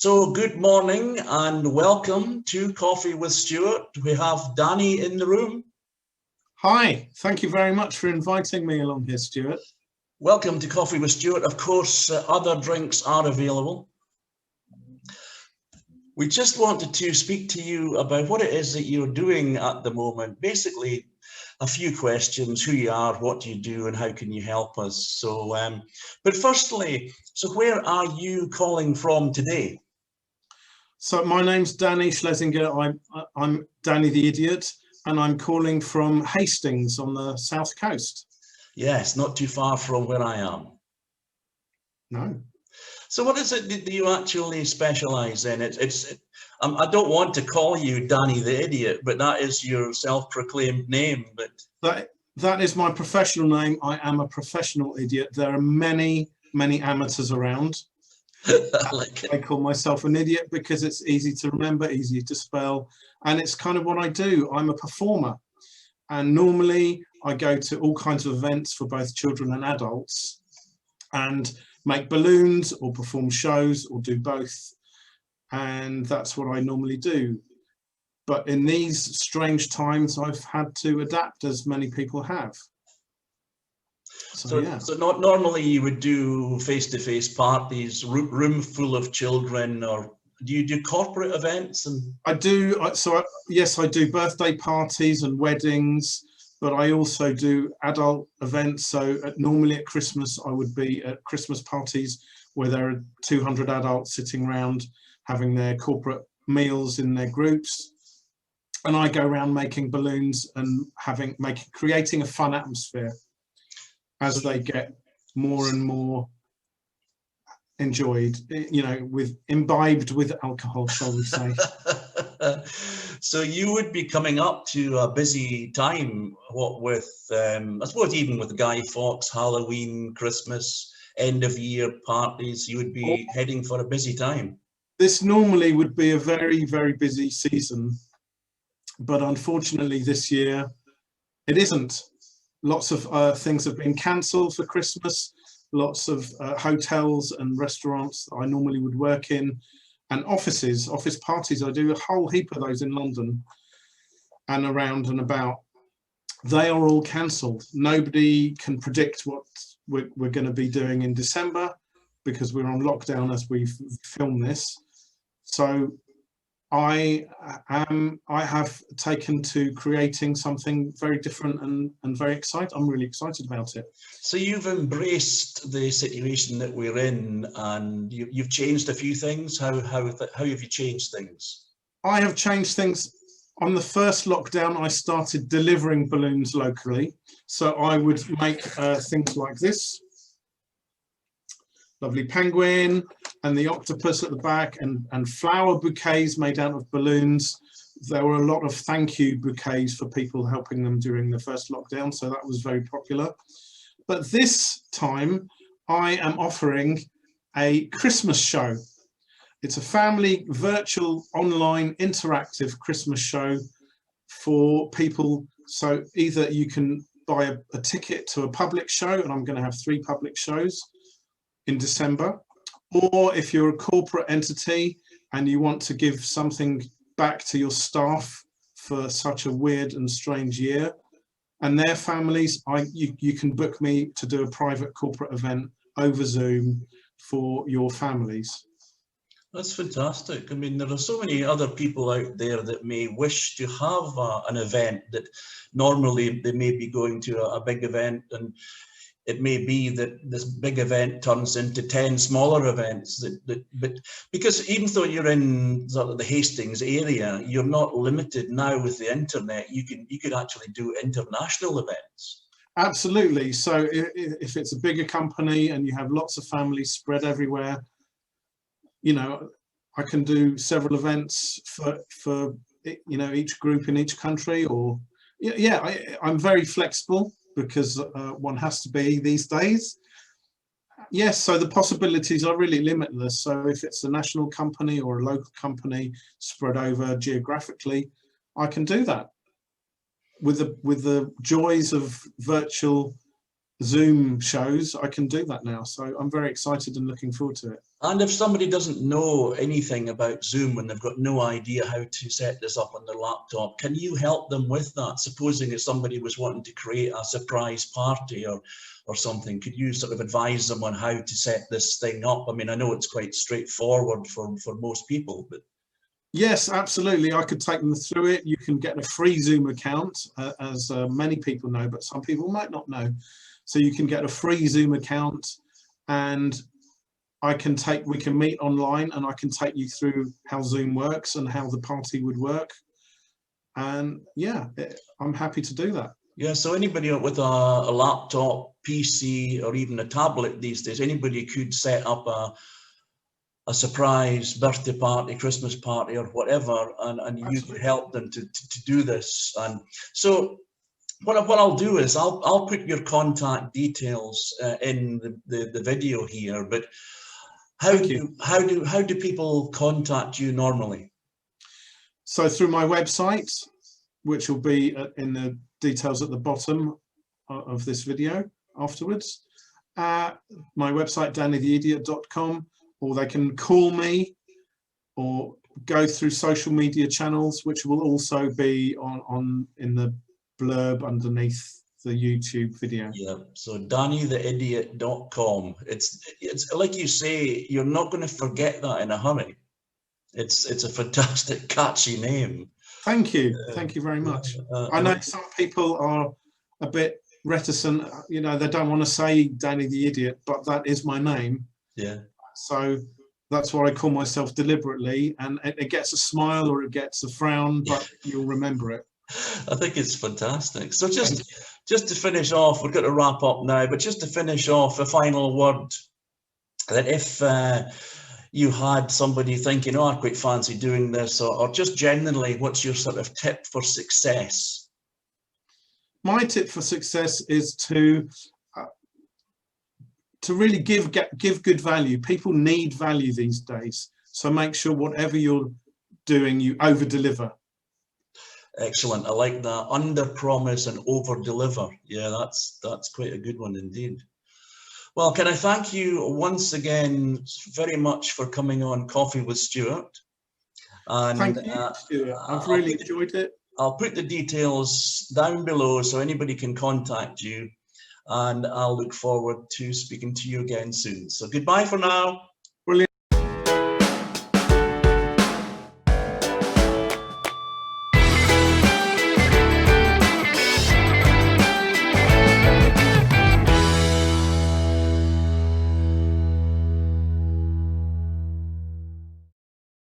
So good morning and welcome to Coffee with Stuart. We have Danny in the room. Hi, thank you very much for inviting me along here, Stuart. Welcome to Coffee with Stuart. Of course, other drinks are available. We just wanted to speak to you about what it is that you're doing at the moment. Basically, a few questions: who you are, what you do, and how can you help us? So, but firstly, so where are you calling from today? So my name's Danny Schlesinger. I'm Danny the Idiot, and I'm calling from Hastings on the south coast. Yes, not too far from where I am. No. So what is it that you actually specialize in? I don't want to call you Danny the Idiot, but that is your self-proclaimed name. But that is my professional name. I am a professional idiot. There are many amateurs around. I call myself an idiot because it's easy to remember, easy to spell, and it's kind of what I do. I'm a performer, and normally I go to all kinds of events for both children and adults and make balloons or perform shows or do both, and that's what I normally do. But in these strange times, I've had to adapt, as many people have. So not normally you would do face-to-face parties, room full of children, or do you do corporate events? And I do. Yes, I do birthday parties and weddings, but I also do adult events. So normally at Christmas, I would be at Christmas parties where there are 200 adults sitting around having their corporate meals in their groups. And I go around making balloons and creating a fun atmosphere as they get more and more enjoyed, imbibed with alcohol, shall we say. So you would be coming up to a busy time, with I suppose even with Guy Fawkes, Halloween, Christmas, end of year parties, you would be heading for a busy time. This normally would be a very, very busy season, but unfortunately this year it isn't. Lots of things have been cancelled for Christmas. Lots of hotels and restaurants that I normally would work in, and office parties. I do a whole heap of those in London and around and about. They are all cancelled. Nobody can predict what we're going to be doing in December because we're on lockdown as we film this. So I have taken to creating something very different and very exciting. I'm really excited about it. So you've embraced the situation that we're in, and you've changed a few things. How have you changed things? I have changed things. On the first lockdown, I started delivering balloons locally. So I would make things like this. Lovely penguin and the octopus at the back, and flower bouquets made out of balloons. There were a lot of thank you bouquets for people helping them during the first lockdown, so that was very popular. But this time I am offering a Christmas show. It's a family virtual online interactive Christmas show for people. So either you can buy a ticket to a public show, and I'm going to have 3 public shows in December, or if you're a corporate entity and you want to give something back to your staff for such a weird and strange year and their families, you can book me to do a private corporate event over Zoom for your families. That's fantastic. I mean, there are so many other people out there that may wish to have an event that normally they may be going to a big event, and it may be that this big event turns into 10 smaller events. But because even though you're in sort of the Hastings area, you're not limited now with the internet. You could actually do international events. Absolutely. So if it's a bigger company and you have lots of families spread everywhere, I can do several events for each group in each country. Or I'm very flexible, because one has to be these days. Yes, so the possibilities are really limitless. So if it's a national company or a local company spread over geographically, I can do that with the joys of virtual Zoom shows, I can do that now. So I'm very excited and looking forward to it. And if somebody doesn't know anything about Zoom and they've got no idea how to set this up on their laptop, can you help them with that? Supposing if somebody was wanting to create a surprise party or something, could you sort of advise them on how to set this thing up? I mean, I know it's quite straightforward for most people, but. Yes, absolutely. I could take them through it. You can get a free Zoom account, as many people know, but some people might not know. So you can get a free Zoom account, and we can meet online, and I can take you through how Zoom works and how the party would work. And yeah, I'm happy to do that. Yeah, so anybody with a laptop, PC, or even a tablet these days, anybody could set up a surprise birthday party, Christmas party, or whatever, and you could help them to do this. And so what I'll do is I'll put your contact details in the video here. But how do people contact you normally? So through my website, which will be in the details at the bottom of this video afterwards. My website, dannytheidiot.com, or they can call me or go through social media channels, which will also be in the blurb underneath the YouTube video. Yeah, so dannytheidiot.com. It's like you say, you're not going to forget that in a hurry. It's a fantastic, catchy name. Thank you. Thank you very much. I know some people are a bit reticent, you know, they don't want to say Danny the Idiot, but that is my name. Yeah. So that's what I call myself deliberately, and it gets a smile or it gets a frown, but you'll remember it. I think it's fantastic. So just to finish off, we're going to wrap up now, but just to finish off, a final word that if you had somebody thinking, oh, I quite fancy doing this, or just generally, what's your sort of tip for success? My tip for success is to really give good value. People need value these days. So make sure whatever you're doing, you over deliver. Excellent. I like that. Under promise and over deliver. Yeah, that's quite a good one indeed. Well, can I thank you once again very much for coming on Coffee with Stuart. And thank you, Stuart. I've really enjoyed it. I'll put the details down below so anybody can contact you, and I'll look forward to speaking to you again soon. So goodbye for now.